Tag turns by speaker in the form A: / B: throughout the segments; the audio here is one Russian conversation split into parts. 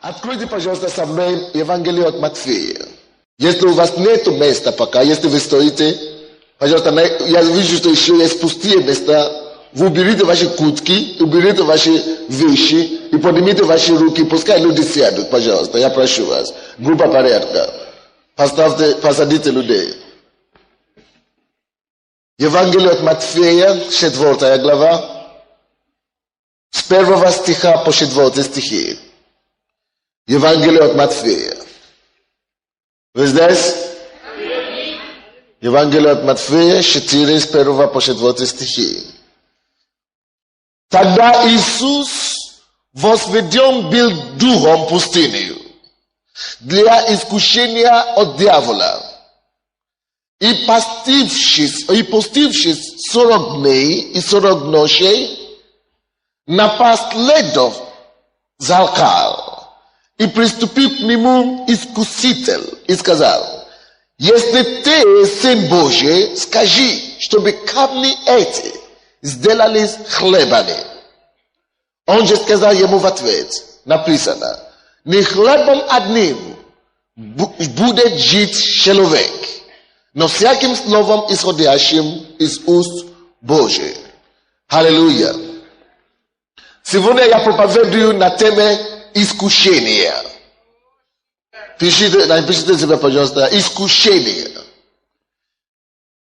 A: Откройте, пожалуйста, со мной Евангелие от Матфея. Если у вас нет места пока, если вы стоите, пожалуйста, я вижу, что еще есть пустые места. Вы уберите ваши куртки, уберите ваши вещи и поднимите ваши руки. Пускай люди сядут, пожалуйста, я прошу вас. Группа порядка. Посадите людей. Евангелие от Матфея, 4 глава, с 1 стиха по 4 стихи. Евангелие от Матфея. Вы здесь? Евангелие от Матфея, 4, с 1 по 4 стихи. Тогда Иисус возведен был духом пустынью для искушения от дьявола. И постившись 40 дней и 40 ночей, напоследок залкал. И приступил к нему искуситель и сказал: если ты сын Божий, скажи, чтобы камни эти сделались хлебами. Он же сказал ему в ответ, написано: не хлебом одним будет жить человек, но всяким словом, исходящим из уст Божьих. Аллилуйя. Сегодня я проповедую на теме искушение. Напишите себе, пожалуйста, искушение.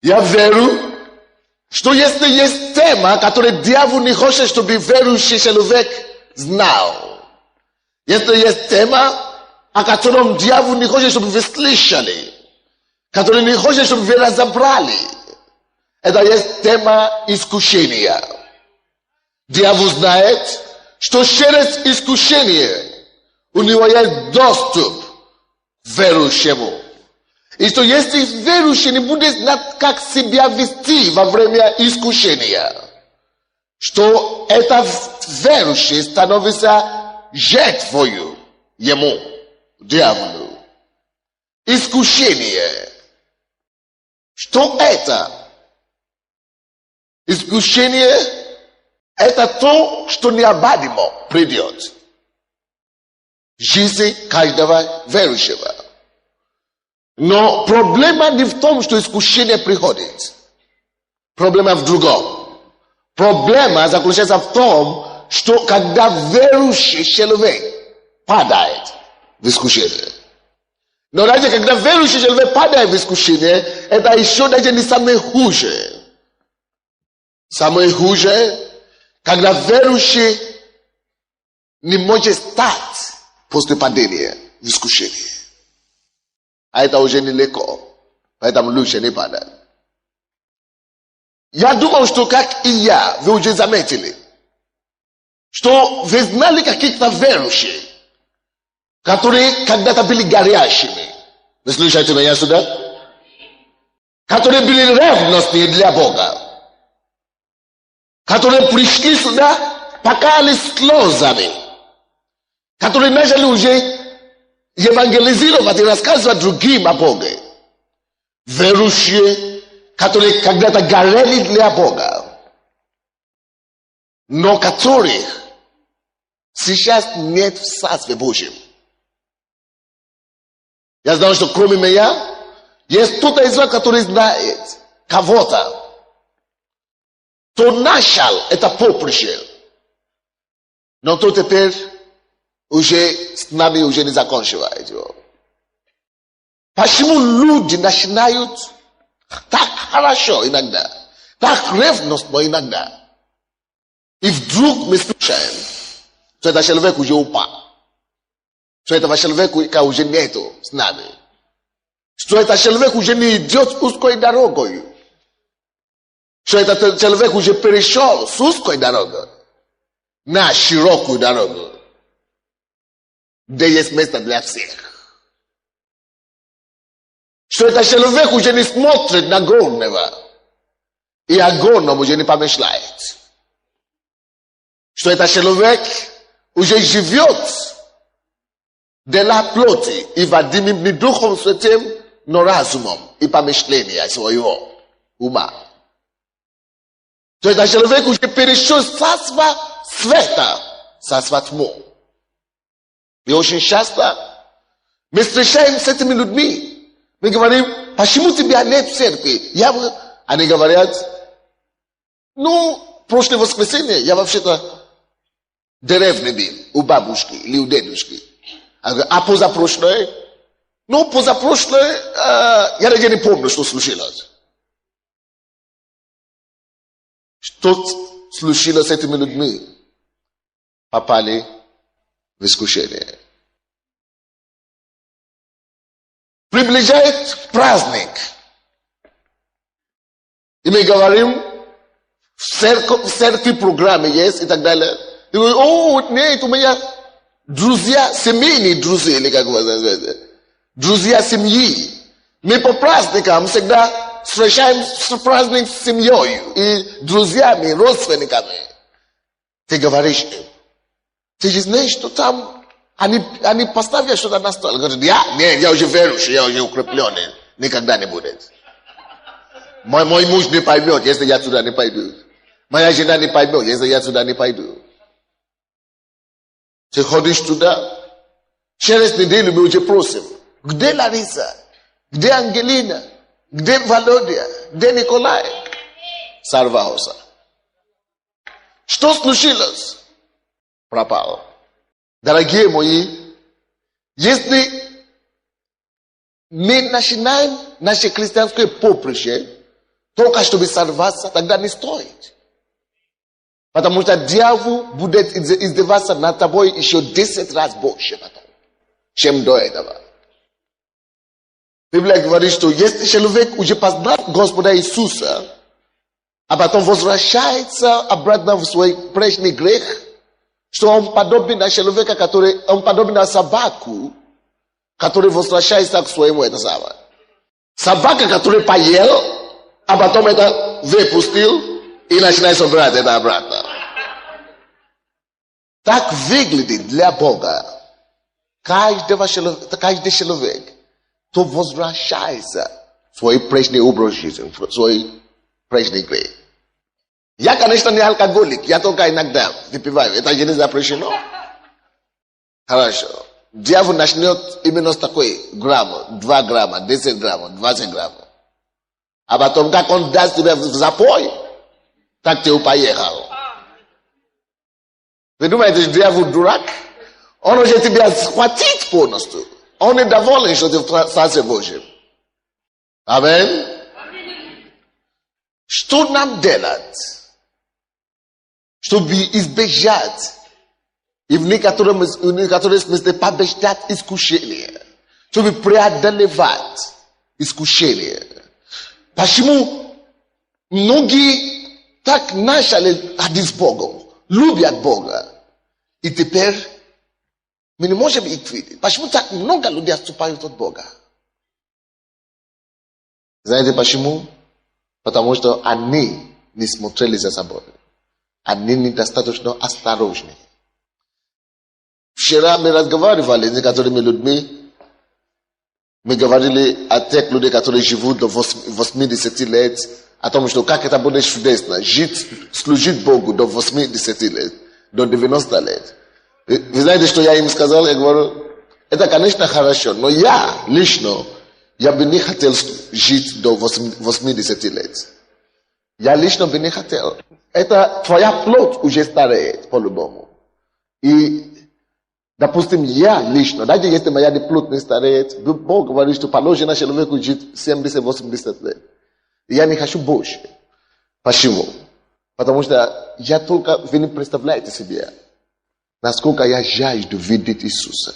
A: Я верю, что если есть тема, которую дьявол не хочет, чтобы верующий человек знал. Если есть тема, о котором дьявол не хочет, чтобы вы слышали, который не хочет, чтобы вы разобрали, это есть тема искушения. Дьявол знает, что через искушение у него есть доступ к верующему. И что если верующий не будет знать, как себя вести во время искушения, что этот верующий становится жертвою ему, дьяволу. Искушение. Что это? Искушение — это то, что необходимо придет в жизни каждого верующего. Но проблема не в том, что искушение приходит. Проблема в другом. Проблема заключается в том, что когда верующий человек падает в искушение. Но даже когда верующий человек падает в искушение, это еще даже не самое худшее. Самое худшее, когда верующий не может стать после падения в искушении. А это уже нелегко. Поэтому лучше не падать. Я думал, что как и я, вы уже заметили, что вы знали каких-то верующих, которые когда-то были горящими. Вы слушаете меня сюда? Которые были ревностные для Бога. Которые пришли сюда, покаялись слезами. Которые начали уже евангелизировать и рассказывать другим о Боге. Верующие, которые когда-то горели для Бога, но которых сейчас нет в Царстве Божьем. Я знаю, что кроме меня есть кто-то из вас, который знает кого-то, кто начал это поприще, но кто теперь уже с нами уже не заканчивает его. Почему люди начинают так хорошо иногда, так ревностно иногда, и вдруг мы слышим, что этот человек уже упал, что этого человека уже нету с нами, что этот человек уже не идет узкой дорогой, что этот человек уже перешел с узкой дорогой на широкую дорогу, где есть место для всех. Что этот человек уже не смотрит на горного, и о горном уже не помышляет. Что этот человек уже живет для плоти и водимым не Духом Святым, но разумом и помышления своего ума. Что этот человек уже перешел с царства света, царства тьмы. И очень часто мы встречаемся с этими людьми. Мы говорим, почему тебя нет в церкви? Они говорят, прошлое воскресенье я вообще-то в деревне был, у бабушки или у дедушки. А позапрошлое? Позапрошлое, я даже не помню, что случилось. Что случилось с этими людьми? Попали в искушение. Приближает праздник. И мы говорим, в церкви программы есть и так далее. И говорим, нет, у меня друзья, семейные друзья, или как вы называете, друзья семьи. Мы по праздникам всегда встречаем праздник с семьей и друзьями, родственниками. Ты говоришь им, ты же знаешь, что там они поставят что-то на стол. Говорят, я уже верующий, я уже укрепленный, никогда не будет. Мой муж не поймет, если я туда не пойду. Моя жена не поймет, если я туда не пойду. Ты ходишь туда, через неделю мы уже просим, где Лариса, где Ангелина, где Володя, где Николай? Сорвался. Что случилось? Пропал. Дорогие мои, если мы начинаем наше христианское поприще только чтобы сорваться, тогда не стоит. Потому что дьявол будет издеваться над тобой еще 10 раз больше потом, чем до этого. Библия говорит, что если человек уже познал Господа Иисуса, а потом возвращается обратно в свой прежний грех, что он подобен на человека, он подобен на собаку, который возвращается к своему это самое. Собака, который поел, а потом это выпустил и начинает собирать это обратно. Так выглядит для Бога каждый человек, кто возвращается в свой прежний образ жизни, в свой прежний грех. Я, конечно, не алкоголик, я только иногда выпиваю. Это же не запрещено. Хорошо. Дьявол начнет именно с такой грамма, 2 грамма, 10 граммов, 20 граммов. А потом, как он даст тебе в запой, так ты поехал. Вы думаете, что дьявол дурак? Он уже тебя схватит полностью. Он недоволен, что ты в Царстве Божьем. Аминь. Что нам делать, чтобы избежать и в некотором смысле побеждать искушение, чтобы преодолевать искушение? Почему многие так начали ходить с Богом, любят Бога, и теперь мы не можем их видеть? Почему так много людей отступают от Бога? Знаете почему? Потому что они не смотрели за собой. Они недостаточно осторожны. Вчера мы разговаривали с некоторыми людьми. Мы говорили о тех людях, которые живут до 80 лет, о том, что как это будет чудесно, служить Богу до 80 лет, до 90 лет. Вы знаете, что я им сказал? Я говорю, это, конечно, хорошо, но я лично, я бы не хотел жить до 80 лет. Я лично бы не хотел. Это твоя плоть уже стареет по-любому. И, допустим, я лично, даже если моя плоть не стареет, Бог говорит, что положено человеку жить 70-80 лет. И я не хочу больше. Почему? Потому что я только, вы не представляете себе, насколько я жажду видеть Иисуса.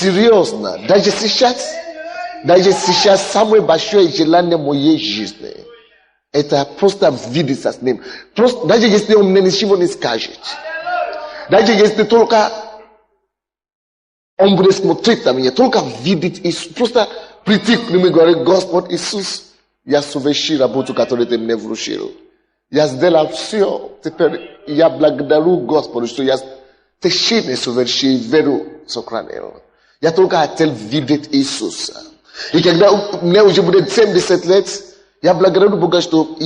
A: Серьезно. Даже сейчас самое большое желание моей жизни — это просто видеться с Ним. Просто, даже если Он мне ничего не скажет. Даже если только Он будет смотреть на меня, только видеть Иисус. Просто прийти к Нему и говорить: Господь Иисус, я совершил работу, которую Ты мне вручил. Я сделал все. Теперь я благодарю Господу, что я в течение совершил веру сохранил. Я только хотел видеть Иисуса. И когда мне уже будет 70 лет, я благодарю Бога, что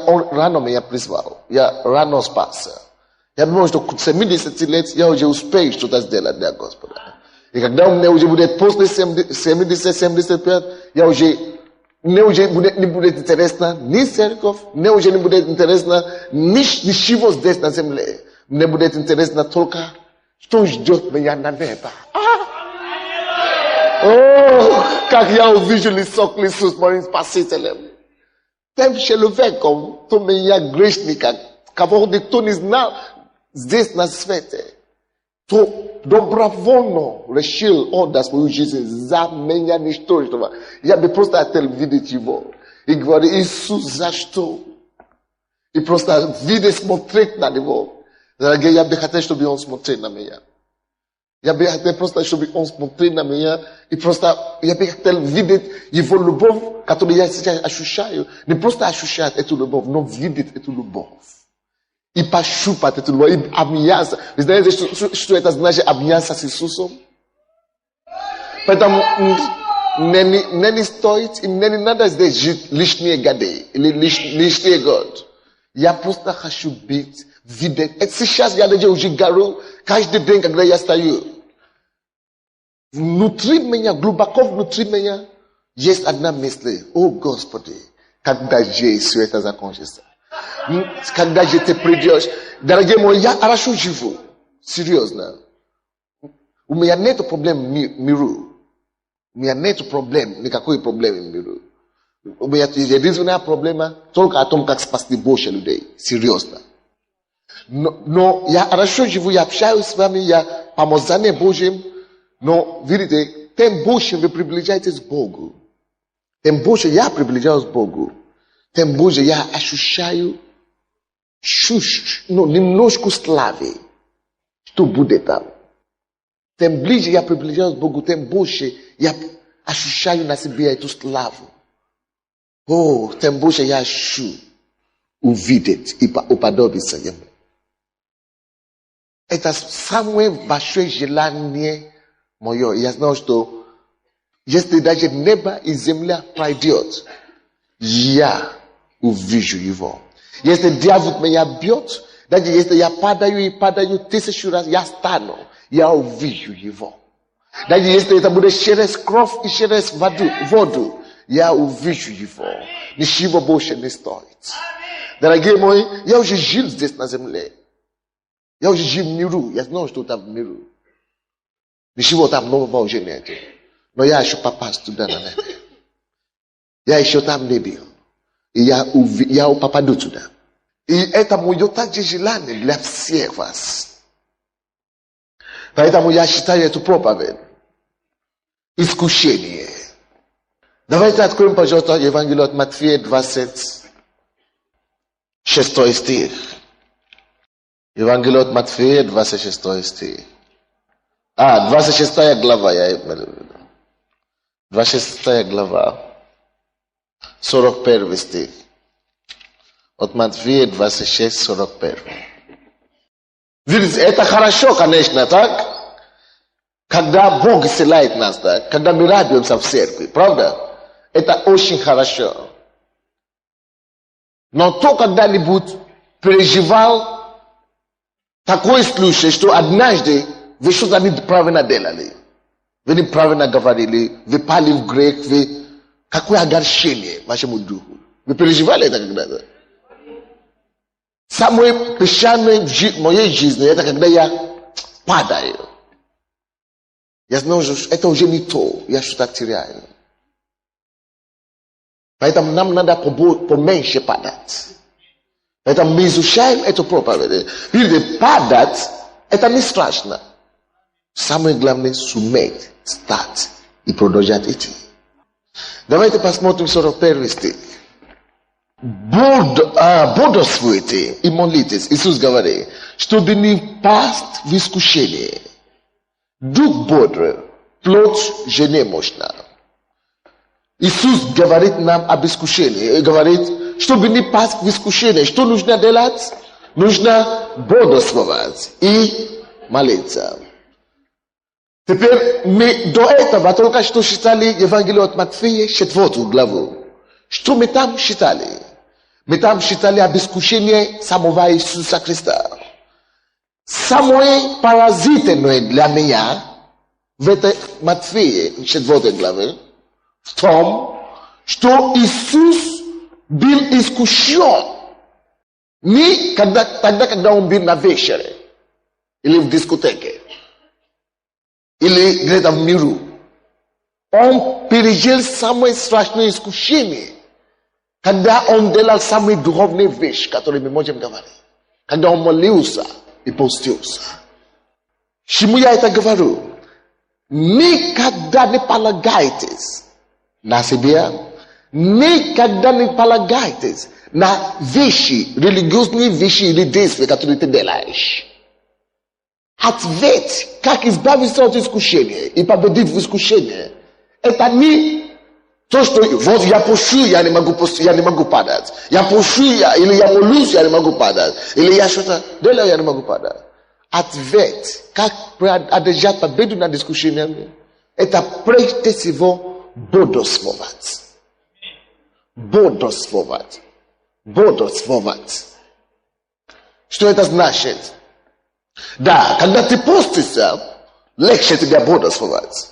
A: Он рано меня призвал. Я рано спасся. Я думаю, что 70 лет я уже успею что-то сделать для Господа. И когда у меня уже будет после 70-75, я уже мне уже не будет интересно ни церковь, мне уже не будет интересно ничего здесь на земле. Мне будет интересно только, что ждет меня на небо. О, как я увижу лицо Иисус моим Спасителем. Тем человеком, кто меня грешника, кого никто не знал здесь на свете, то добровольно решил отдать свою жизнь за меня ничтожного. Я бы просто хотел видеть его. И говорю, Иисус, за что? И просто видеть, смотреть на него. Дорогие, я бы хотел, чтобы он смотрел на меня. Я бы хотел просто, чтобы он смотрел на меня. И просто, я бы хотел видеть его любовь, которую я сейчас ощущаю. Не просто ощущать эту любовь, но видеть эту любовь. И пощупать эту любовь, и обняться. Вы знаете, что это значит обняться с Иисусом? Поэтому не стоит, и не надо здесь жить лишние годы, или лишний год. Я просто хочу быть, видеть. Сейчас я уже говорю, каждый день, когда я стою, внутри меня, глубоко внутри меня, есть одна мысль. О, Господи, когда же все это закончится? Когда же ты придешь? Дорогие мои, я хорошо живу. Серьезно. У меня нет проблем в миру. У меня нет проблем, никакой проблем в миру. У меня единственная проблема только о том, как спасти больше людей. Серьезно. Но я хорошо живу, я общаюсь с вами, я помазание Божьим. Но, видите, тем больше вы приближаетесь к Богу. Тем больше я приближаюсь к Богу. Тем больше я ощущаю немножко славы, что будет там. Тем ближе я приближаюсь к Богу, тем больше я ощущаю на себе эту славу. О, тем больше я хочу увидеть и уподобиться ему. Это самое большое желание мое. Я знаю, что если даже небо и земля пройдет, я увижу его. Если дьявол меня бьет, даже если я падаю 1000 раз, я стану, я увижу его. Даже если это будет через кровь и через воду, я увижу его. Ничего больше не стоит. Дорогие мои, я уже жил здесь на земле. Я уже жил в миру. Я знаю, что там в миру. Ничего там нового уже нет. Но я еще попасть туда на небо. Я еще там не был. И я попаду туда. И это мое также желание для всех вас. Поэтому я считаю эту проповедь искушение. Давайте откроем, пожалуйста, Евангелие от Матфея, 26 стих. Евангелие от Матфея, 26 стих. 26 глава, я имею в виду. 26 глава. 41 стих. От Матфея 26, 41. Видите, это хорошо, конечно, так? Когда Бог исцеляет нас, так? Когда мы радуемся в церкви, правда? Это очень хорошо. Но кто когда-нибудь переживал такой случай, что однажды вы что-то неправильно делали? Вы неправильно говорили, вы пали в грех, вы... Какое огорчение вашему духу. Вы переживали это когда-то? Самое печальное в моей жизни, это когда я падаю. Я знаю, что это уже не то, я что-то теряю. Поэтому нам надо поменьше падать. Поэтому мы изучаем эту проповедь. Видите, падать, это не страшно. Самое главное, суметь, стать и продолжать идти. Давайте посмотрим 41 стих. Бодрствуйте и молитесь. Иисус говорит, чтобы не пасть в искушение. Дух бодрый, плоть же немощна. Иисус говорит нам об искушении. И говорит, чтобы не пасть в искушение. Что нужно делать? Нужно бодрствовать и молиться. Теперь мы до этого только что читали Евангелие от Матфея, 4 главу. Что мы там читали? Мы там читали об искушении самого Иисуса Христа. самые паразиты для меня в этой Матфея, 4 главе, в том, что Иисус был искушен не тогда, когда он был на вечере, или в дискотеке, или где-то в миру. Он пережил самое страшное искушение, когда он делал самые духовные вещи, которые мы можем говорить. Когда он молился и постился. Чему я это говорю? Никогда не полагайтесь на себя, никогда не полагайтесь на вещи, религиозные вещи или действия, которые ты делаешь. Ответь, как избавиться от искушения и победить в искушении. Это не то, что вот я пущу, я не могу падать. Я пущу, или я молюсь, я не могу падать. Или я что-то делаю, я не могу падать. Ответ, как одержать победу над искушениями, это прежде всего бодрствовать. Бодрствовать. Бодрствовать. Что это значит? Да, когда ты постишься, легче тебе бодрствовать.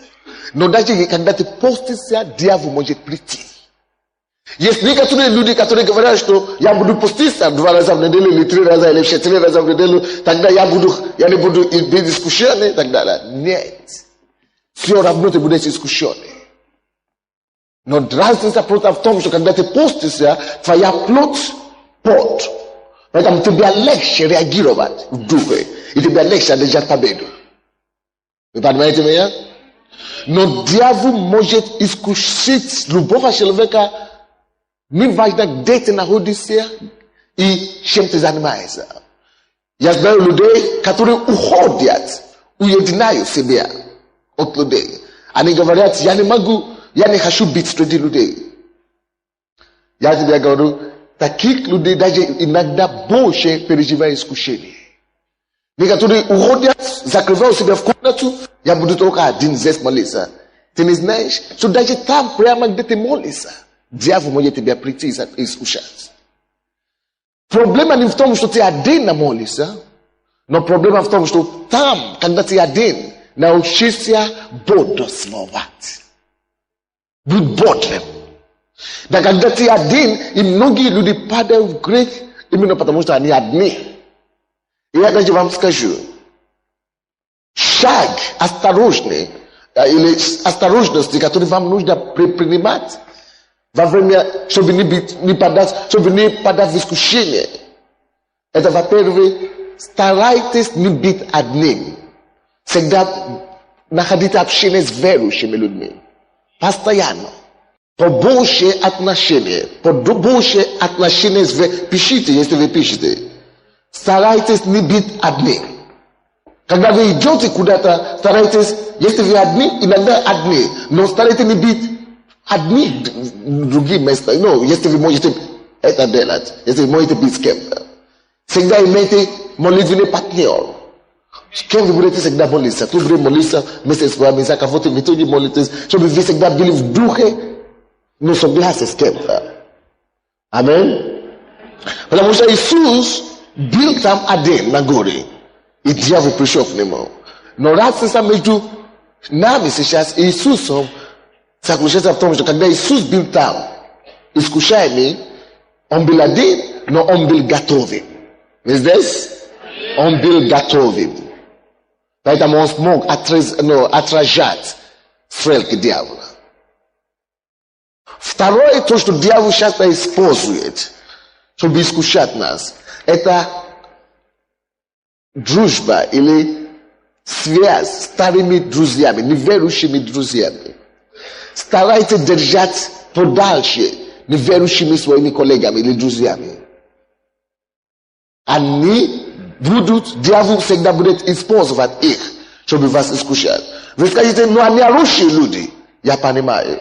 A: Но даже когда ты постишься, дьявол может прийти. Есть некоторые люди, которые говорят, что я буду поститься 2 раза в неделю, или 3 раза, или 4 раза в неделю, тогда я не буду быть искушенный, и так далее. Нет. Все равно ты будешь искушенный. Но разница просто в том, что когда ты постишься, твоя плоть пот. Поэтому тебе легче реагировать в духе. И тебе легче одержать победу. Вы понимаете меня? Но дьявол может искусить любого человека, неважно где ты находишься и чем ты занимаешься. Я знаю людей, которые уходят, уединяют себя от людей. Они говорят, я не хочу быть среди людей. Я тебе говорю, таких людей даже иногда больше переживают искушение. Некоторые уходят, закрывают себя в комнату, я буду только один здесь молиться. Ты не знаешь, что даже там, прямо где ты молишься, дьявол может тебя прийти и искушать. Проблема не в том, что ты один молишься, но проблема в том, что там, когда ты один, научишься бодрствовать. Будь бодрым. Да когда ты один, и многие люди падают в грех, именно потому что они одни. И я даже вам скажу, шаг осторожный, или осторожности, который вам нужно предпринимать во время, чтобы не падать в искушение. Это, во-первых, старайтесь не быть одним. Всегда находите общение с верующими людьми. Постоянно. Побольше отношения с верующими. Пишите, если вы пишете. Старайтесь не быть одним. Когда вы идете куда-то, старайтесь, если вы одни, иногда одни, но старайтесь не быть одни в другие места. Но если вы можете это делать, если вы можете быть с кем-то, всегда имейте молитвенный партнер. С кем вы будете всегда молиться? Кто будет молиться вместе с вами, за кого-то вы тоже молитесь, чтобы вы всегда были в духе, но согласны с кем-то. Аминь. Потому что Иисус был там один на горе, и дьявол пришел к нему. Но разница между нами сейчас и Иисусом заключается в том, что когда Иисус был там, искушаемый, он был один, но он был готовым. Здесь? Он был готовым. Поэтому он смог отражать стрелки дьявола. Второе, то, что дьявол часто использует, чтобы искушать нас, это дружба или связь с старыми друзьями, неверующими друзьями. Старайтесь держать подальше неверующими своими коллегами или друзьями. Дьявол всегда будет использовать их, чтобы вас искушать. Вы скажете, но они хорошие люди. Я понимаю.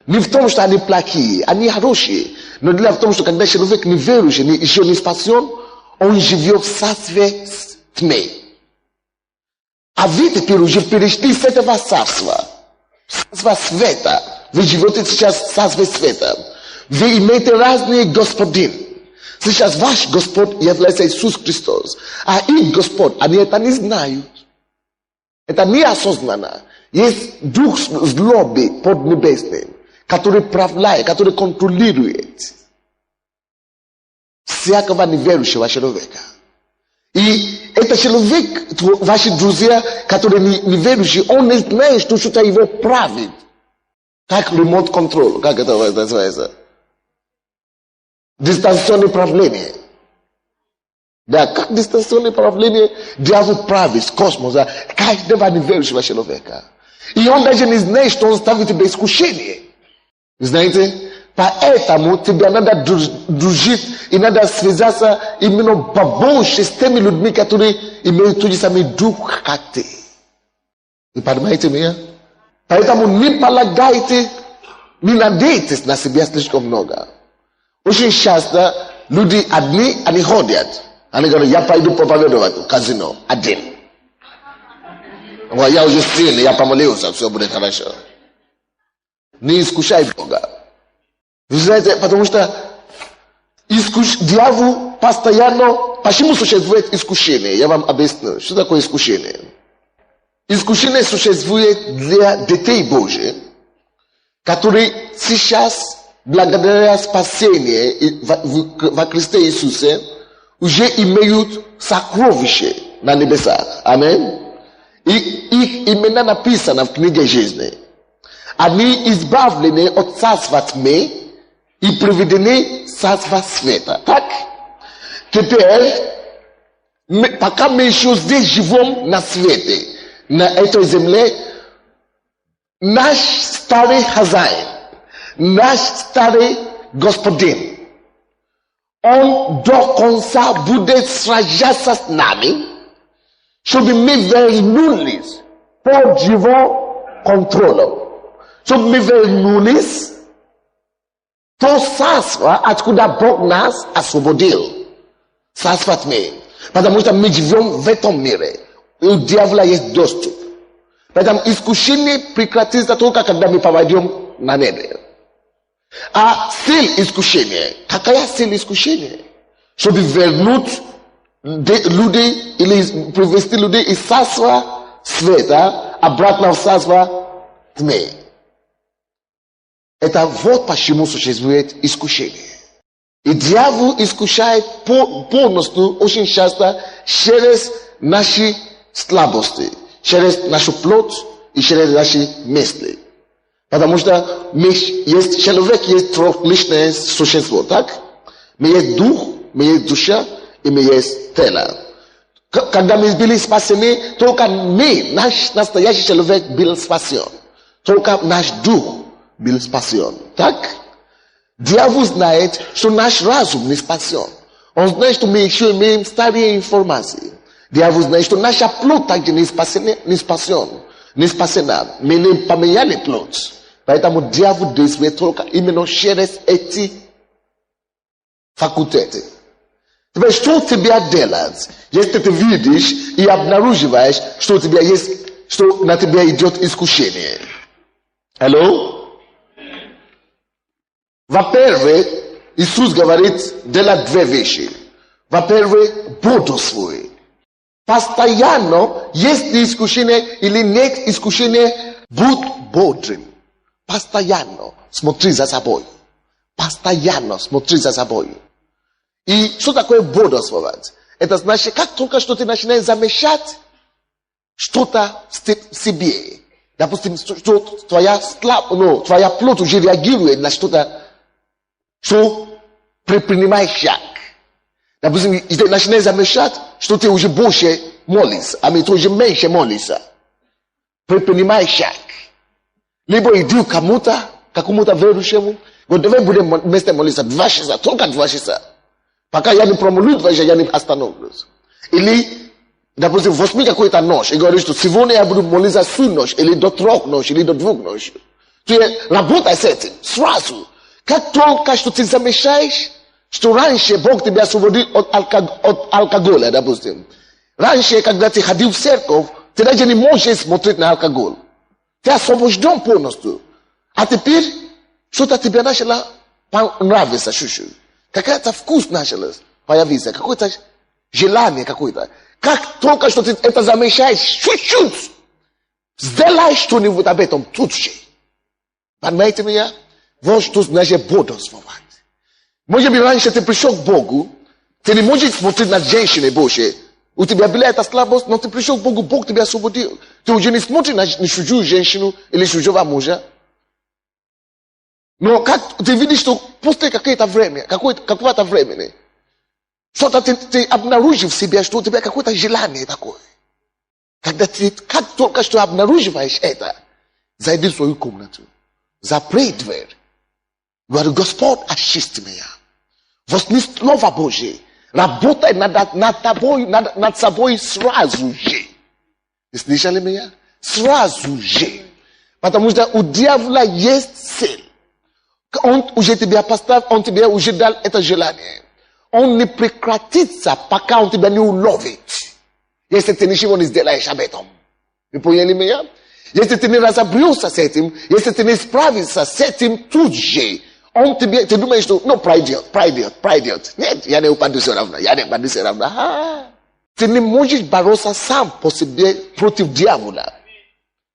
A: Не в том, что они плохие, они хорошие. Но дело в том, что когда человек неверующий, еще не спасен, он живет в царстве тьмы. А вы теперь уже перешли с этого царства. Царство света. Вы живете сейчас в царстве света. Вы имеете разные господины. Сейчас ваш Господь является Иисус Христос. А их Господь, они это не знают. Это неосознанно. Есть дух злобы поднебесный, который правляет, который контролирует всякого неверующего человека. И это человек, ваши друзья, которые неверующие, он не знает, что что-то его правит. Как ремонт контроль, как это называется? Дистанционное правление. Да, как дистанционное правление дьявол правит с космоса каждого неверующего человека. И он даже не знает, что он ставит тебе искушение. Знаете? Поэтому тебе надо дружить и надо связаться именно побольше с теми людьми, которые имеют тот же самый дух, как ты. Вы понимаете меня? Поэтому не полагайте, не надейтесь на себя слишком много. Очень часто люди одни, они ходят. Они говорят, я пойду проповедовать в казино один. Я уже сильный, я помолился, все будет хорошо. Не искушай Бога. Вы знаете, потому что дьявол постоянно... Почему существует искушение? Я вам объясню. Что такое искушение? Искушение существует для детей Божьих, которые сейчас, благодаря спасению во Христе Иисусе, уже имеют сокровища на небесах. Аминь. И их имена написаны в книге жизни. Они избавлены от царства тьмы и приведены в царство света. Так? Теперь, пока мы еще здесь живем на свете, на этой земле, наш старый хозяин, наш старый господин, он до конца будет сражаться с нами, чтобы мы вернулись под его контролем. Чтобы мы вернулись то царство, откуда Бог нас освободил. Царство тьмы. Потому что мы живем в этом мире. И у дьявола есть доступ. Поэтому искушение прекратится только когда мы попадем на небо. А цель искушения. Какая цель искушения? Чтобы вернуть людей или привести людей из царства света обратно в царство тьмы. Это вот почему существует искушение. И дьявол искушает полностью, очень часто, через наши слабости, через нашу плоть и через наши мысли. Потому что человек есть трехличное существо, так? Мы есть дух, мы есть душа и мы есть тело. Когда мы были спасены, только мы, наш настоящий человек, был спасен. Только наш дух был спасен. Так? Дьявол знает, что наш разум не спасен. Он знает, что мы еще имеем старые информации. Дьявол знает, что наша плоть также не спасена. Мы не поменяли плоть. Поэтому дьявол действует только именно через эти факультеты. Теперь, что тебе делать, если ты видишь и обнаруживаешь, что у тебя есть, что на тебя идет искушение? Алло? Во-первых, Иисус говорит, делать две вещи. Во-первых, бодрствуй. Постоянно, есть ли искушение или нет искушения, будь бодрым. Постоянно смотри за собой. Постоянно смотри за собой. И что такое бодрствовать? Это значит, как только что ты начинаешь замечать что-то в себе. Допустим, что твоя плоть уже реагирует на что-то, что предпринимает шаг. Допустим, ты начинаешь замечать, что ты уже больше молишься, а ты уже меньше молишься. Предпринимай шаг. Либо иди к какому-то верующему, вот давай будем вместе молиться 2 часа, только 2 часа. Пока я не промолю 2 часа, я не остановлюсь. Или, допустим, возьми какой-то нож и говоришь, что сегодня я буду молиться всю ночь, или до 3 ночи, или до 2 ночи. Ты работай с этим, сразу. Как только что ты замечаешь, что раньше Бог тебя освободил от алкоголя, допустим. Раньше, когда ты ходил в церковь, ты даже не можешь смотреть на алкоголь. Ты освобожден полностью. А теперь что-то тебе начало нравиться чуть-чуть. Какая-то вкусная появится, какое-то желание какое-то. Как только что ты это замечаешь, чуть-чуть, сделай что-нибудь об этом тут же. Понимаете меня? Вот что значит бодрствовать. Может быть, раньше ты пришел к Богу, ты не можешь смотреть на женщины больше. У тебя была эта слабость, но ты пришел к Богу, Бог тебя освободил. Ты уже не смотришь на чужую женщину или чужого мужа. Но как ты видишь, что после какого-то времени, что-то ты обнаружил в себе, что у тебя какое-то желание такое. Когда ты как только что обнаруживаешь это, зайди в свою комнату, запри дверь. Говорю, Господь, очисти меня. Возьми Слово Божие. Работай над собой сразу же. Вы слышали меня? Сразу же. Потому что у дьявола есть цель. Он уже тебя поставил, он тебе уже дал это желание. Он не прекратится, пока он тебя не уловит. Если ты ничего не сделаешь об этом. Вы поняли меня? Если ты не разобрался с этим, если ты не справился с этим тут же, он тебе, ты думаешь, что, ну, пройдет. Нет, я не упаду все равно, Ты не можешь бороться сам по себе против дьявола.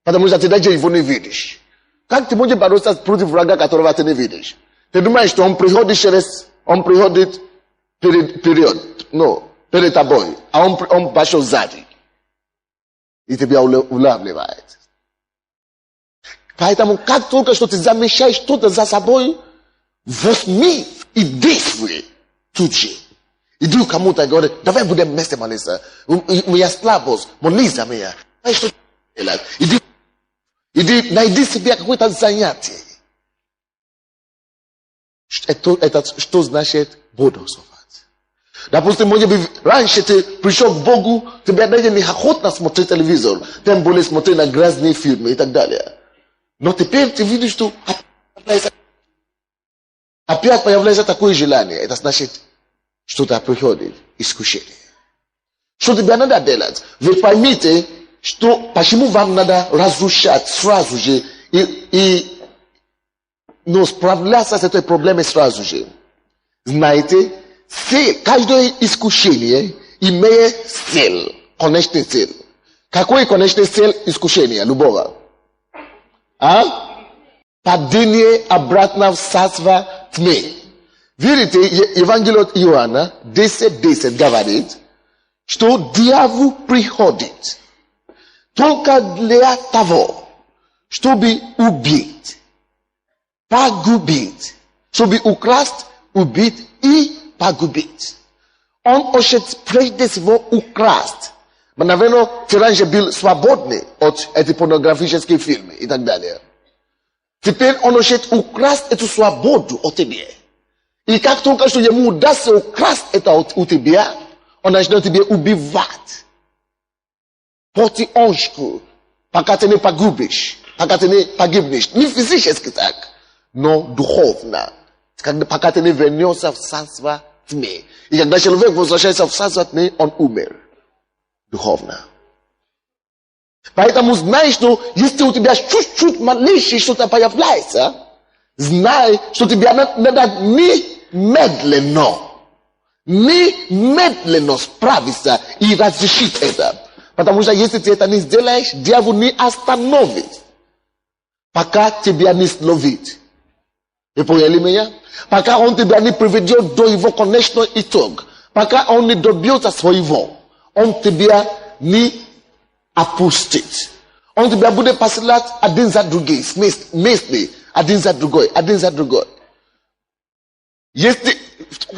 A: Потому что ты даже его не видишь. Как ты можешь бороться против врага, которого ты не видишь? Ты думаешь, что он приходит перед тобой, а он пошел сзади. И тебя улавливает. Поэтому, как только что ты замечаешь что-то за собой, возьми и действуй тут же. Иди кому-то и говори, давай будем вместе молиться. У меня слабость, молись за меня. Иди, найди себе какое-то занятие. Это что значит бодрствовать? Допустим, может быть, раньше ты пришел к Богу, тебе даже неохотно смотреть телевизор, тем более смотреть на грязные фильмы и так далее. Но теперь ты видишь, что опять появляется такое желание. Это значит, что-то приходит, искушение. Что тебе надо делать? Вы поймите, что почему вам надо разрушать сразу же и справляться с этой проблемой сразу же. Знаете, каждое искушение имеет цель, конечный цель. Какой конечный цель искушения любого? Падение обратно в царство тьмы. Видите, Евангелие от Иоанна 10:10 говорит, что дьявол приходит только для того, чтобы убить, погубить, чтобы украсть, убить и погубить. Он хочет прежде всего украсть. Наверное, ты раньше был свободный от этих порнографических фильмов и так далее. Теперь он хочет украсть эту свободу от тебя. И как только что ему удастся украсть это у тебя, он начнет тебя убивать. Потихонечку, пока ты не погубишь, пока ты не погибнешь. Не физически так, но духовно. Пока ты не вернешься в царство тьмы. И когда человек возвращается в царство тьмы, он умер. Духовно. Поэтому знай, что если у тебя чуть-чуть малейшее что-то появляется, знай, что тебе надо немедленно справиться и разрешить это. Потому что если ты это не сделаешь, дьявол не остановит, пока тебя не словит. Вы поняли меня? Пока он тебя не приведет до его конечного итога, пока он не добьется своего, он тебя не опустит. Он тебя будет посылать один за другим, мысли, один за другой. Если,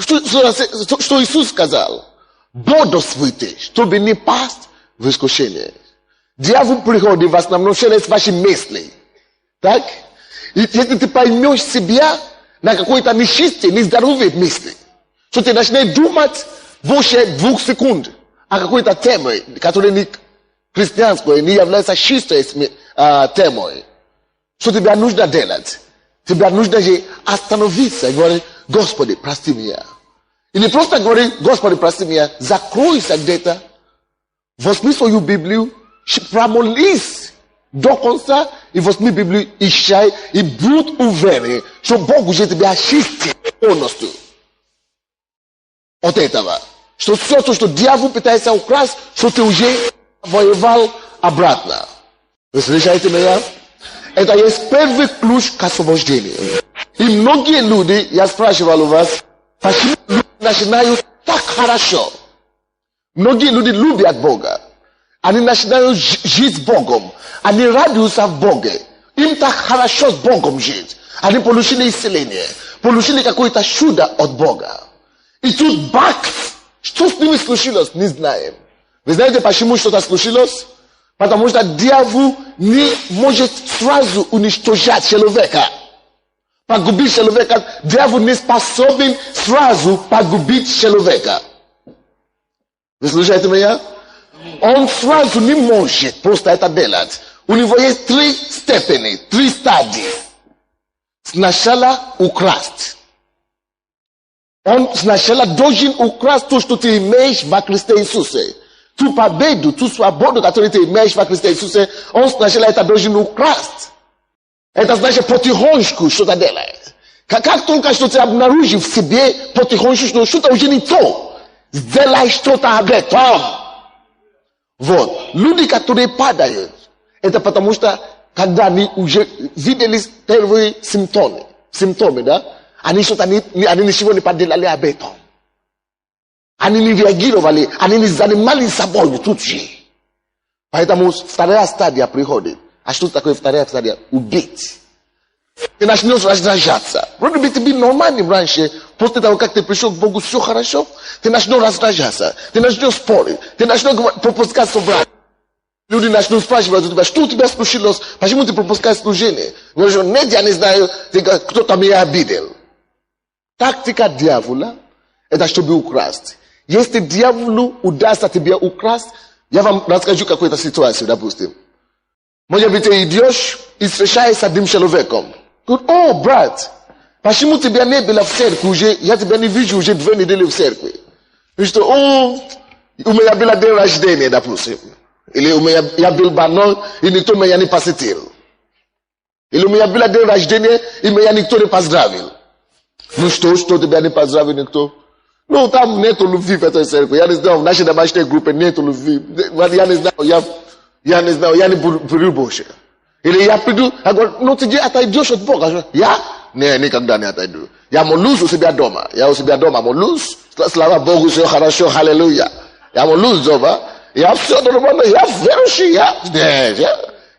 A: что Иисус сказал, бодрствуйте, чтобы не пасть в искушение. Дьявол приходит в основном через ваши мысли. Так? И если ты поймешь себя на какой-то нечистой, нездоровой мысли, что ты начнешь думать больше 2 секунд о какой-то теме, которая не христианской, не является чистой темой, что тебе нужно делать? Тебе нужно же остановиться и говорить, Господи, прости меня. Или просто говорить, Господи, прости меня, закройся где-то, возьми свою Библию, промолись до конца, и возьми Библию, и читай, и будь уверен, что Бог уже тебя очистил полностью. от этого. Что все то, что дьявол пытается украсть, что ты уже воевал обратно. Вы слышите меня? Это есть первый ключ к освобождению. И многие люди, я спрашивал у вас, почему люди начинают так хорошо? Многие люди любят Бога. Они начинают жить с Богом. Они радуются в Боге. Им так хорошо с Богом жить. Они получили исцеление. Получили какое-то чудо от Бога. И тут бак! Что с ними случилось? Не знаем. Вы знаете, почему что-то случилось? Потому что дьявол не может сразу уничтожать человека. Погубить человека. Дьявол не способен сразу погубить человека. Вы слушаете меня? Он сразу не может просто это делать. У него есть 3 степени, 3 стадии. Сначала украсть. Он сначала должен украсть то, что ты имеешь во Христе Иисусе. Ту победу, ту свободу, которую ты имеешь во Христе Иисусе, он сначала это должен украсть. Это значит потихоньку что-то делает. Как только что ты обнаружил в себе потихоньку, что-то уже не то, сделай что-то об этом. Вот. Люди, которые падают, это потому что, когда они уже видели первые симптомы, да, они ничего не поделали об этом. Они не реагировали, они не занимались собой тут же. Поэтому вторая стадия приходит. А что такое вторая стадия? Убить. Ты начнешь раздражаться. Вроде бы тебе нормально раньше, после того, как ты пришел к Богу, все хорошо, ты начнешь раздражаться, ты начнешь спорить, ты начнешь пропускать собрание. Люди начнут спрашивать у тебя, что у тебя случилось, почему ты пропускаешь служение? Говоришь, нет, я не знаю, кто-то меня обидел. Тактика дьявола – это чтобы украсть. Если дьяволу удастся тебе украсть, я вам расскажу какую-то ситуацию, допустим. Может быть, ты идешь и встречаешься с одним человеком. Говорит, о, брат, почему тебя не было в церкви уже? Я тебя не вижу уже 2 недели в церкви. И что, о, у меня был день рождения, допустим. Или у меня я был больной, и никто меня не посетил. Или у меня был день рождения, и меня никто не поздравил. Ну что тебя не поздравил никто? Ну, там нету любви в этой церкви. Я не знаю, в нашей домашней группе нету любви. Я не знаю, я не буду больше. Или я приду, я говорю, ну ты отойдешь от Бога. Я? Не, никогда не отойду. Я молюсь у себя дома. Я у себя дома молюсь. Слава Богу, все хорошо, аллилуйя. Я молюсь дома. Я все нормально, я верующий.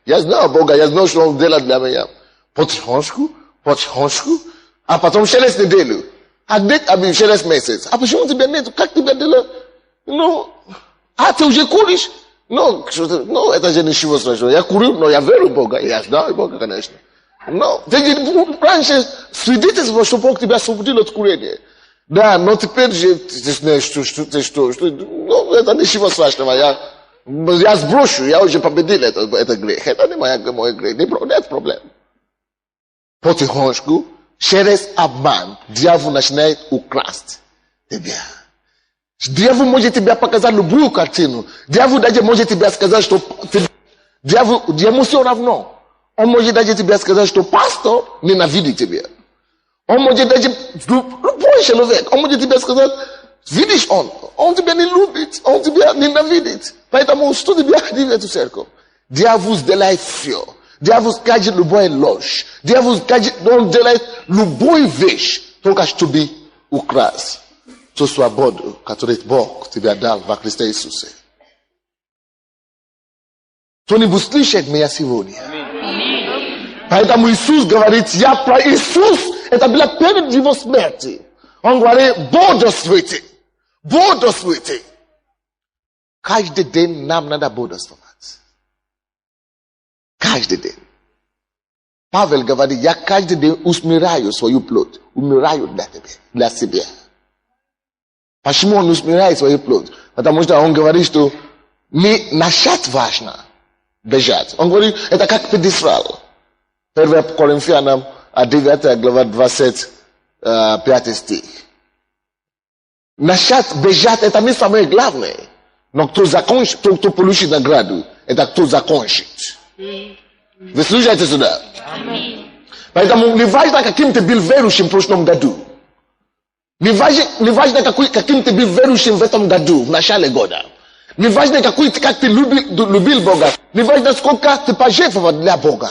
A: Я знаю Бога, я знаю, что Он делает для меня. Потихоньку. А потом через неделю. Через месяц. А почему тебя нет? Как тебя делают? Ну, ты уже куришь? Ну, это же ничего страшного. Я курю, но я верю в Бога. Я знаю Бога, конечно. Но раньше свидетельство, что Бог тебя освободил от курения. Да, но теперь же это ничего страшного. Я сброшу, я уже победил этот грех. Это не мой грех, нет проблем. Потихоньку, через обман, дьявол начинает украсть тебя. Дьявол может тебе показать любую картину. Дьявол даже может тебе сказать, что ему все равно. Он может даже тебе сказать, что пастор ненавидит тебя. Он может даже, любой человек, он может тебе сказать, видишь, он тебя не любит, он тебя ненавидит. Поэтому что тебе ходить в церковь? Дьявол сделает все. Дьявол скажет любую ложь. Дьявол скажет, он делает любую вещь, только чтобы украсть ту свободу, которую Бог тебе дал во Христе Иисусе. Кто-нибудь слышит меня сегодня? Поэтому Иисус говорит, Иисус, это было перед его смертью. Он говорит, бодрствуйте. Каждый день нам надо бодрствовать. Каждый день. Павел говорит, я каждый день усмиряю свою плоть. Умираю для себя. Почему он усмиряет свою плоть? Потому что он говорит, что не начать важно бежать. Он говорит, это как педестрал. 1 Коринфянам 9 глава 25 стих. Начать бежать это не самое главное. Но кто получит награду, это кто закончит. Вы слушаете сюда? Поэтому не важно, каким ты был верующим в прошлом году. Не важно, каким ты был верующим в этом году, в начале года. Не важно, как ты любил Бога. Не важно, сколько ты пожертвовал для Бога.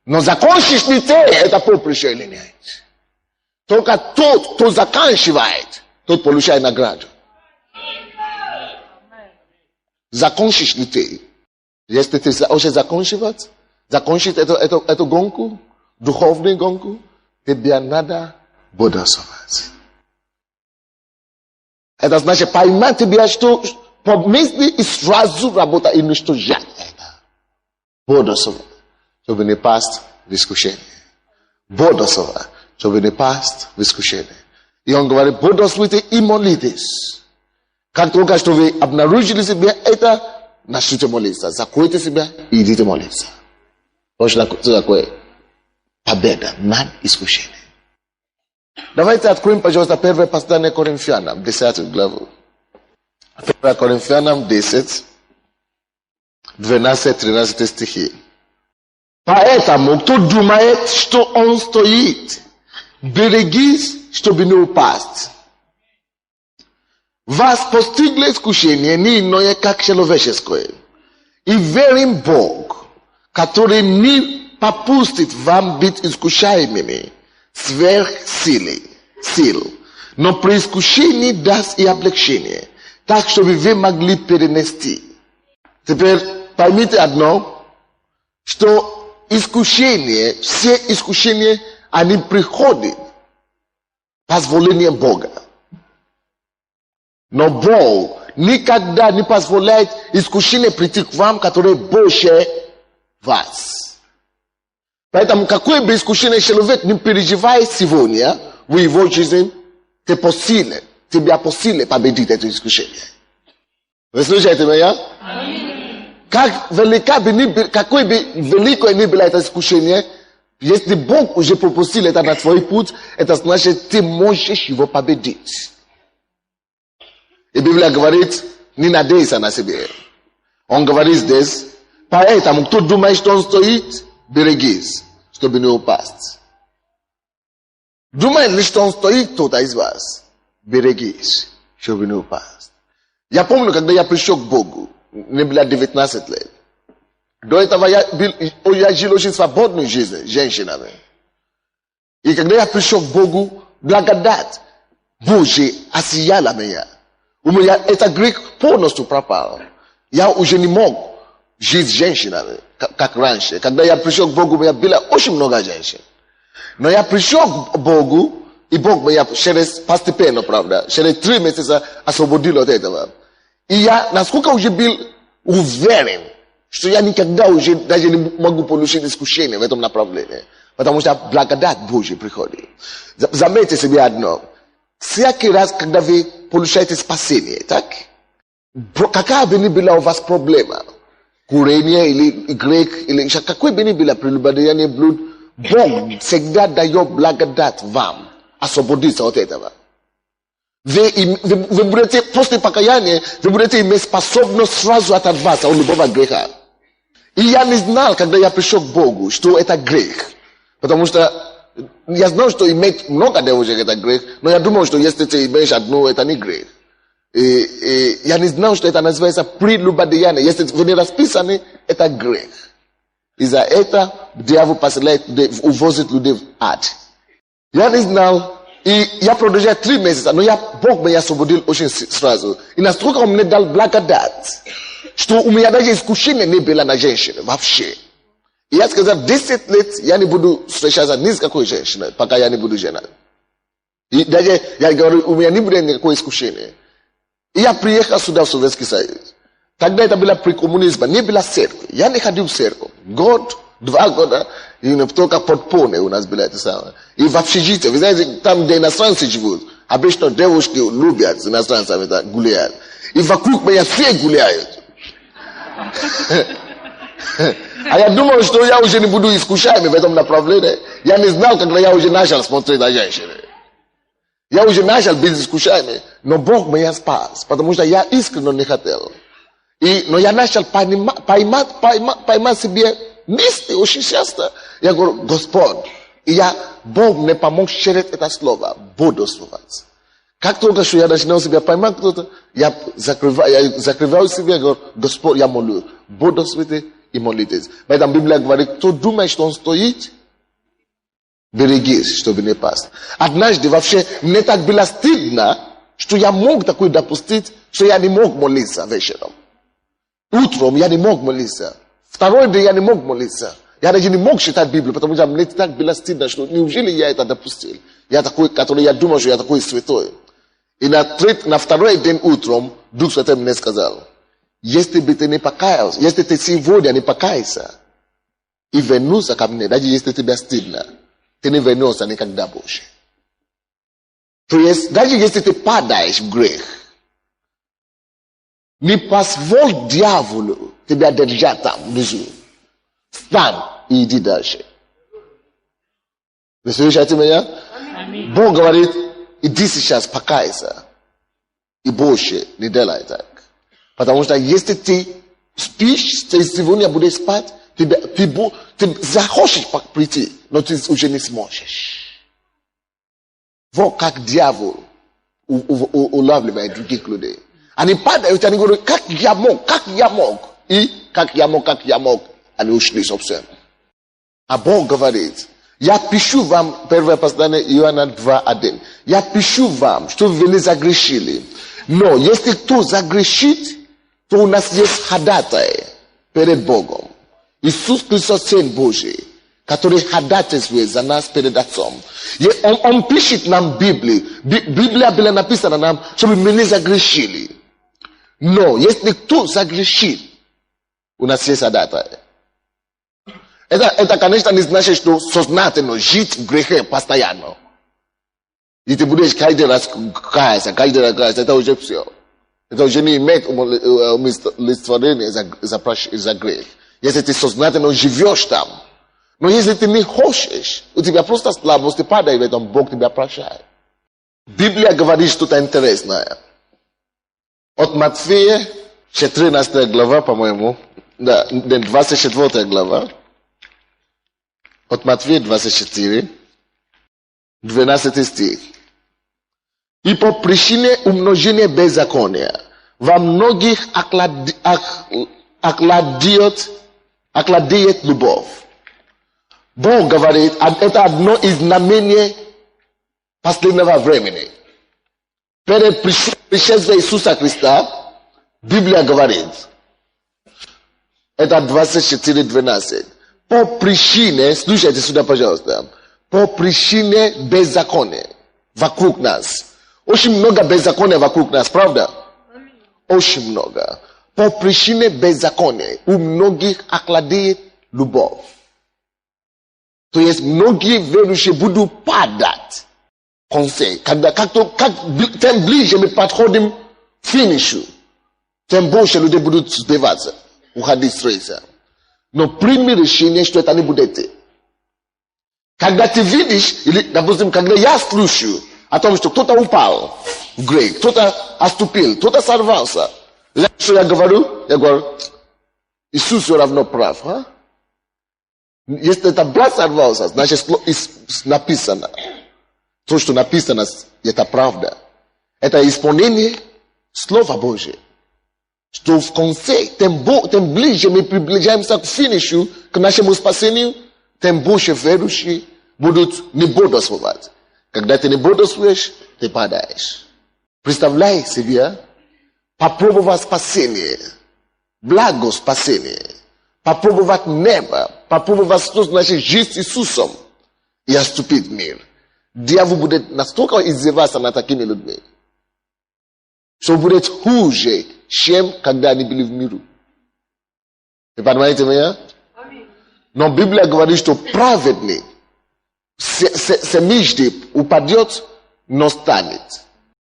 A: Но закончишь ли ты это поприще или нет? Только тот, кто заканчивает, тот получает награду. Закончишь ли ты? Если ты хочешь закончить эту гонку, духовную гонку, тебе надо бодосовать. Это значит поймать тебя, что помысли и сразу работать и уничтожать это. Бодосовать, чтобы не пасть в искушение. Бодосовать, чтобы не пасть в искушение. И он говорит, бодосуйте и молитесь. Как только что вы обнаружили себя, это начните молиться. Закройте себя и идите молиться. Вот что такое победа над искушением. Давайте откроем, пожалуйста, 1 послание Коринфянам, 10 главу. 1 Коринфянам 10, 12-13 стихи. Поэтому, кто думает, что он стоит, берегись, чтобы не упасть. Вас постигло искушение не иное, как человеческое. И верим Бог, который не попустит вам быть искушаемыми сверх сил, но при искушении даст и облегчение, так, чтобы вы могли перенести. Теперь поймите одно, что искушение, все искушения, они приходят позволением Бога. Но Бог никогда не позволяет искушение прийти к вам, которое больше вас. Поэтому какое бы искушение человек не переживает сегодня в его жизни, тебя по силе победить это искушение. Вы слушаете меня? Какое бы великое ни было это искушение, если Бог уже пропустил это на твой путь, это значит, ты можешь его победить. И Библия говорит, не надейся на себе. Он говорит здесь, поэтому кто думает, что он стоит, берегись, чтобы не упасть. Думает ли, что он стоит, кто-то из вас, берегись, чтобы не упасть. Я помню, когда я пришел к Богу, мне было 19 лет. До этого я жил очень свободную жизнь с женщинами. И когда я пришел к Богу, благодать Божья осияла меня. У меня этот грех полностью пропал. Я уже не мог жить с женщинами, как раньше. Когда я пришел к Богу, у меня было очень много женщин. Но я пришел к Богу, и Бог меня постепенно, правда, через 3 месяца освободил от этого. И я, насколько уже был уверен, что я никогда уже даже не могу получить искушение в этом направлении. Потому что благодать Божья приходит. Заметьте себе одно. Всякий раз, когда вы получаете спасение, так? Какая бы ни была у вас проблема, курение или грех, или какой бы ни было прелюбодеяние блуд, Бог всегда дает благодать вам освободиться от этого. Вы будете, после покаяния, вы будете иметь способность сразу оторваться от любого греха. И я не знал, когда я пришел к Богу, что это грех. Потому что я знал, что иметь много девушек это грех, но я думал, что если ты имеешь одну, это не грех. И я не знал, что это называется прелюбодеяние. Если вы не расписаны, это грех. И за это дьявол посылает, увозит людей в ад. Я не знал, и я продолжал 3 месяца, но Бог меня освободил очень сразу. И настолько он мне дал благодать, что у меня даже искушение не было на женщине вообще. И я сказал, 10 лет я не буду встречаться ни с какой женщиной, пока я не буду женат. И даже я говорю, у меня не будет никакого искушения. И я приехал сюда в Советский Союз. Тогда это было при коммунизме, не было церкви. Я не ходил в церковь. 2 года, и только подполье у нас было это самое. И в общежитии, вы знаете, там, где иностранцы живут, обычно девушки любят с иностранцами гулять. И вокруг меня все гуляют. А я думал, что я уже не буду искушаем в этом направлении. Я не знал, когда я уже начал смотреть на женщины. Я уже начал быть искушаемым. Но Бог меня спас, потому что я искренне не хотел. Но я начал поймать себе мысли очень часто. Я говорю, Господь, I ja Bog ne pomógł szerec eta słowa, błogosławić. Jak tylko się ja zaczynał sobie pojmować, ja zakrywał sobie Gospod, ja modlę, błogosławić i modlitесь. Поэтому Библия говорит, кто думает, что он стоит, берегись, чтобы не пасть. Однажды вообще мне так было стыдно, что я мог такое допустить, что я не мог молиться вечером. Утром я не мог молиться. Второй день я не мог молиться. Я даже не мог читать Библию, потому что мне так было стыдно, что неужели я это допустил? Я такой, который я думал, что я такой святой. И на второй день утром Дух Святой мне сказал, если бы ты не покаялся, если ты сегодня не покаялся и вернулся ко мне, даже если тебе стыдно, ты не вернешься никогда больше. То есть, даже если ты падаешь в грех, не позволь дьяволу тебя держать там внизу. Встань и иди дальше. Вы слышите меня? Бог говорит, иди сейчас покайся. И больше не делай так. Потому что если ты спишь, ты сегодня будешь спать, ты захочешь прийти, но ты уже не сможешь. Вот как дьявол улавливает других людей. Они падают, они говорят, как я мог. И как я мог, они ушли совсем. А Бог говорит, я пишу вам, 1 послание Иоанна 2:1, я пишу вам, что вы не загрешили. Но если кто загрешит, то у нас есть ходатай перед Богом. Иисус Христос, Сын Божий, который ходатайствует за нас перед Отцом. И он пишет нам Библию. Библия была написана нам, чтобы мы не загрешили. Но если кто загрешит, у нас есть ходатай. Это, конечно, не значит, что сознательно жить в грехе постоянно. И ты будешь каждый раз каяться, это уже все. Это уже не имеет олицетворения за грех. Если ты сознательно живешь там. Но если ты не хочешь, у тебя просто слабость, ты падаешь в этом, Бог тебя прощает. Библия говорит что-то интересное. От Матфея, 14 глава, по-моему, да, 24 глава. От Матфея 24, 12 стих. И по причине умножения беззакония во многих охладеет любовь. Бог говорит, это одно из знамений последнего времени. Перед пришествием Иисуса Христа, Библия говорит, это 24:12. По причине, слушайте сюда, пожалуйста, по причине беззакония вокруг нас. Очень много беззакония вокруг нас, правда? Очень много. По причине беззакония у многих охладеет любовь. То есть многие верующие будут падать. Тем ближе мы подходим к финишу, тем больше люди будут сбиваться, уходить с рейса. Но прими решение, что это не будет. Когда ты видишь, или, допустим, когда я слушаю о том, что кто-то упал в грех, кто-то отступил, кто-то сорвался, что я говорю, Иисус все равно прав. А? Если это брат сорвался, значит написано. То, что написано, это правда. Это исполнение Слова Божьего. Что в конце, тем ближе мы приближаемся к финишу, к нашему спасению, тем больше верующие будут не бодрствовать. Когда ты не бодрствуешь, ты падаешь. Представляй себе, попробовать спасение, благо спасения, попробовать небо, попробовать, что значит жизнь с Иисусом и отступить в мир. Дьявол будет настолько издеваться над такими людьми, что будет хуже, чем когда они были в миру. Вы понимаете меня? Но Библия говорит, что праведник семижды упадет, но станет.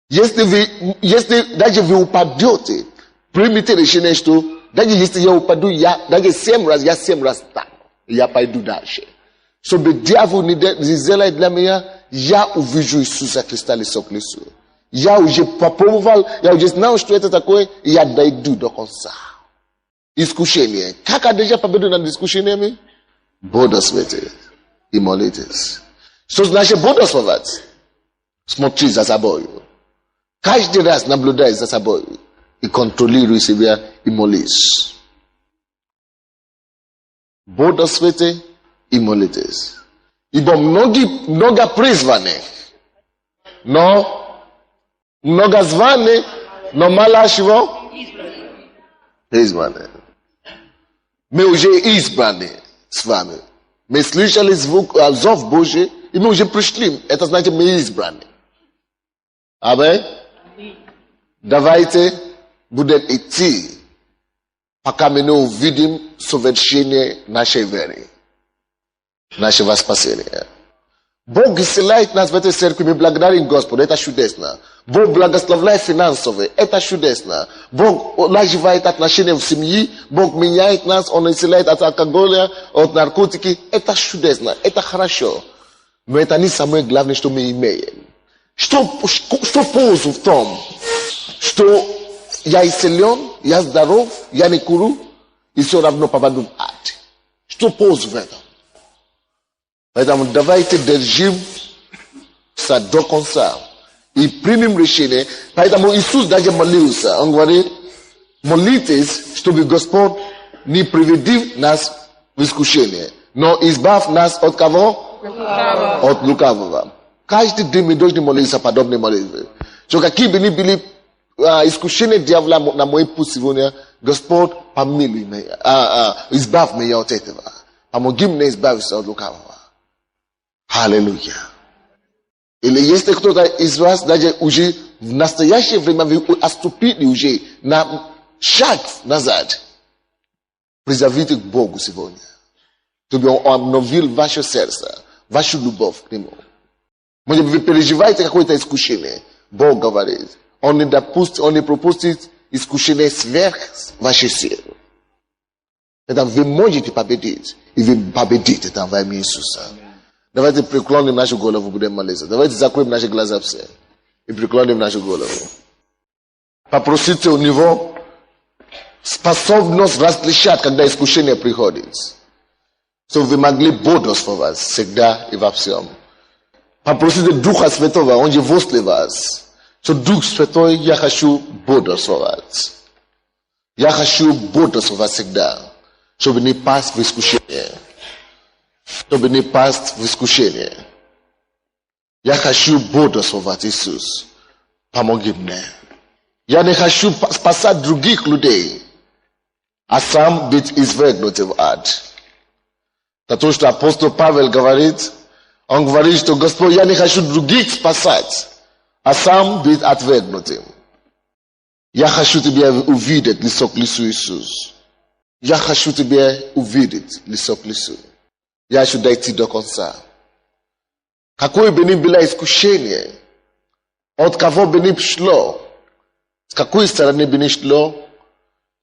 A: Если даже вы упадете, примите решение, что даже если я упаду, даже 7 раз, я 7 раз стану. Я пойду дальше. Чтобы дьявол не сделает для меня, я увижу Иисуса Христа лицо к лицу. Я уже попробовал, я уже знал, что это такое, и я дойду до конца. Искушение. Как одержать победу над искушениями? Бодрствуйте и молитесь. Что значит буду словать? Смотри за собой. Каждый раз наблюдай за собой. И контролируй себя и молись. Бодрствуйте и молитесь. Ибо много призваны, но много званы, но мало чего? Призваны. Мы уже избраны с вами. Мы слышали зов Божий, и мы уже пришли. Это значит, мы избраны. Аминь. Давайте будем идти, пока мы не увидим совершение нашей веры, нашего спасения. Бог исцеляет нас в этой церкви, мы благодарим Господа, это чудесно. Бог благословляет финансово, это чудесно. Бог оживает отношения в семье, Бог меняет нас, Он исцеляет от алкоголя, от наркотики. Это чудесно, это хорошо. Но это не самое главное, что мы имеем. Что пользу в том, что я исцелен, я здоров, я не курю, и все равно попаду в ад. Что пользу в этом? Поэтому давайте держимся до конца и примем решение. Поэтому Иисус даже молился. Он говорит, молитесь, чтобы Господь не приведет нас в искушение, но избавь нас от кого? От лукавого. Каждый день мы должны молиться подобной молитве. Что какие бы ни были искушения дьявола на мой путь сегодня, Господь помилуй меня, избавь меня от этого. Помоги мне избавиться от лукавого. Аллилуйя. Или если кто-то из вас даже уже в настоящее время вы отступили уже на шаг назад, призовите к Богу сегодня, чтобы Он обновил ваше сердце, вашу любовь к Нему. Может быть, вы переживаете какое-то искушение. Бог говорит, Он не допустит, Он не пропустит искушение сверх вашей силы. Это вы можете победить, и вы победите там во имя Иисуса. Давайте преклоним нашу голову, будем молиться. Давайте закроем наши глаза все и преклоним нашу голову. Попросите у Него способность различать, когда искушение приходит, чтобы вы могли бодрствовать всегда и во всем. Попросите Духа Святого, Он же возле вас. Что Дух Святой, я хочу бодрствовать. Я хочу бодрствовать всегда, чтобы не пасть в искушение. Чтобы не пасть в искушение. Я хочу бодрствовать, Иисус. Помоги мне. Я не хочу спасать других людей, а сам быть извергнутым в ад. То, что апостол Павел говорит, он говорит, что Господь, я не хочу других спасать, а сам быть отвергнутым. Я хочу Тебя увидеть лицо к лицу, Иисус. Я хочу Тебя увидеть лицо к лицу. Я хочу дойти до конца. Какое бы ни было искушение, от кого бы ни шло, с какой стороны бы ни шло,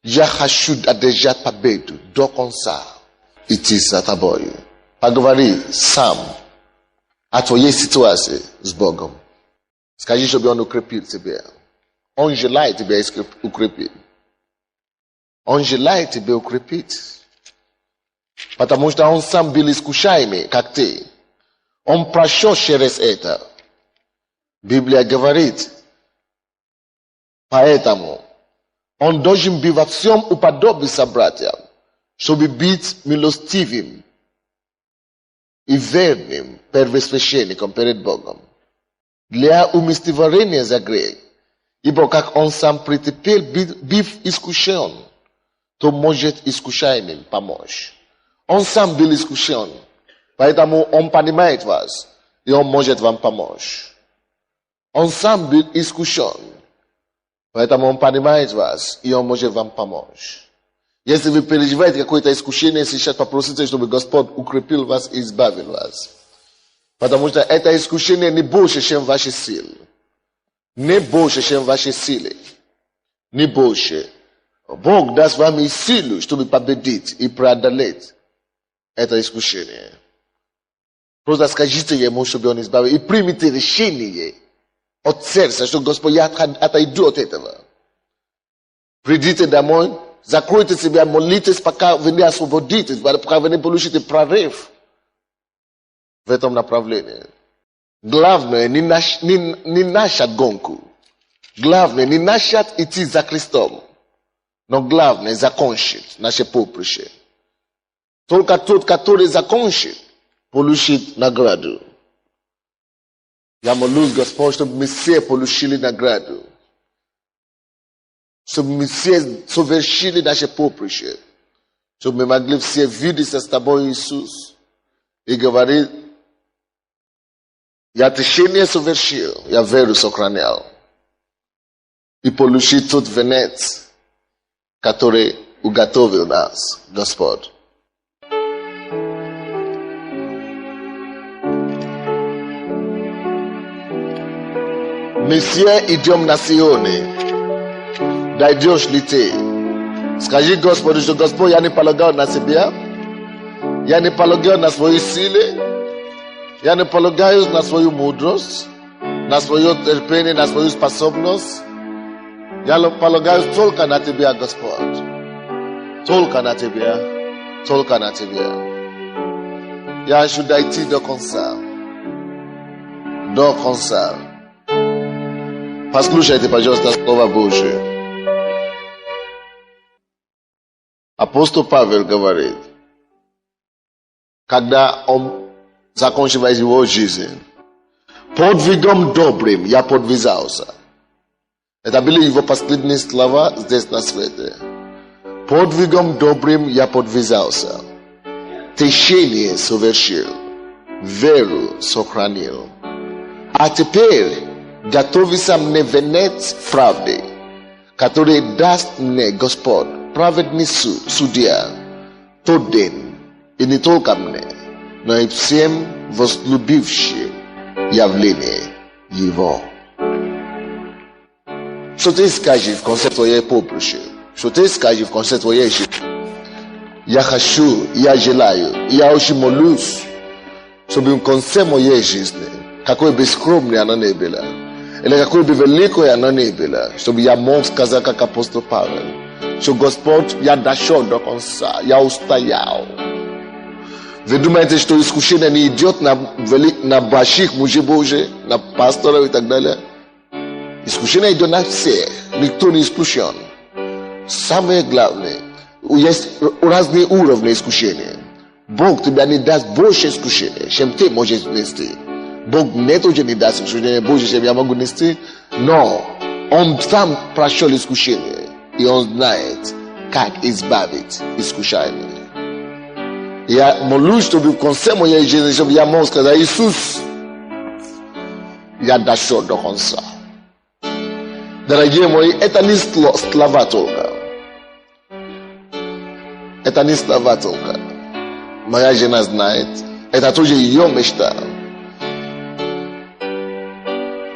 A: я хочу одержать победу до конца. Идти за тобой. Поговори сам о твоей ситуации с Богом. Скажи, чтобы Он укрепил тебя. Он желает тебя укрепить. Он желает тебя укрепить. Потому что Он сам был искушаемый, как ты. Он прошел через это. Библия говорит. Поэтому Он должен быть во всем уподобиться братьям, чтобы быть милостивым и верным первосвященником перед Богом. Для умиротворения за грех. Ибо как Он сам претерпел, быв искушен, то может искушаемым помочь. Он сам был искушен, поэтому Он понимает вас, и Он может вам помочь. Он сам был искушен, поэтому Он понимает вас, и Он может вам помочь. Если вы переживаете какое-то искушение, сейчас попросите, чтобы Господь укрепил вас и избавил вас. Потому что это искушение не больше, чем ваши силы. Не больше, чем ваши силы. Не больше. Бог даст вам и силу, чтобы победить и преодолеть это искушение. Просто скажите Ему, чтобы Он избавил. И примите решение от сердца, что Господь, я отойду от этого. Придите домой, закройте себя, молитесь, пока вы не освободитесь, пока вы не получите прорыв. w этом направлении. Главное не начать гонку. Главное не начать идти за Христом. Но главное закончить наше поприще. Только тот, который закончит, получит награду. Я молюсь, Господь, чтобы мы все получили награду. Чтобы мы все совершили наше поприще. Чтобы мы могли все видеться с Тобой, Иисус, и говорить: я течение совершил, я веру сохранял. И получить тот венец, который уготовил нас, Господь. Мы все идем на Сионе. Дойдешь ли ты? Скажи Господу, что Господь, я не полагаю на себя. Я не полагаю на свои силы. Я не полагаю на свою мудрость, на свое терпение, на свою способность. Я полагаю только на Тебя, Господь. Только на Тебя. Только на Тебя. Я хочу дойти до конца. До конца. Послушайте, пожалуйста, Слово Божие. Апостол Павел говорит, когда он заканчивает его жизнь: подвигом добрым я подвязался. Это были его последние слова здесь на свете. Подвигом добрым я подвязался. Течение совершил. Веру сохранил. А теперь готовится мне венец правды, который даст мне Господь, праведный судья, тот день, и не только мне, но и всем возлюбившим явление Его. Что ты скажешь в конце твоей поприще? Что ты скажешь в конце твоей жизни? Я хочу, я желаю, я очень молюсь, чтобы в конце моей жизни, какой бы скромной она ни была, или какой бы великой она ни была, чтобы я мог сказать, как апостол Павел, что Господь, я дошел до конца, я устоял. Вы думаете, что искушение не идет на больших мужей Божьих, на пасторов и так далее? Искушение идет на всех, никто не исключен. Самое главное, есть разные уровни искушения. Бог тебя не даст больше искушения, чем ты можешь нести. Бог мне тоже не даст искушения больше, чем я могу нести, но Он сам прошел искушение, и Он знает, как избавить искушение. Я молюсь, чтобы в конце моей жизни, чтобы я мог сказать: Иисус, я дошел до конца. Дорогие мои, это не слова только. Это не слова только. Моя жена знает, это тоже ее мечта.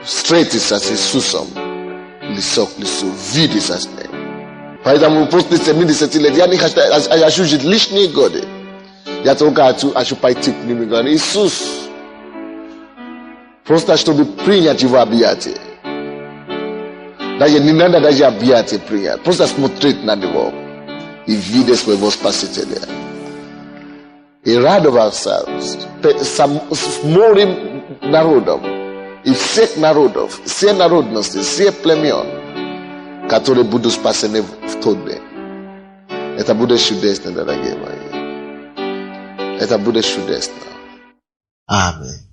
A: Встретиться с Иисусом лицо к лицу, видеться с Ним. Поэтому после 70 лет я не хочу жить лишние годы. Я только хочу пойти к Ним и говорить: Иисус, просто чтобы принять Его объятия. Даже не надо даже объятия принять, просто смотреть на Него и видеть своего Спасителя. И радоваться с морем народом, и всех народов, все народности, все племен, которые будут спасены в тот день. Это будет чудесно, дорогие мои. Это будет чудесно. Аминь.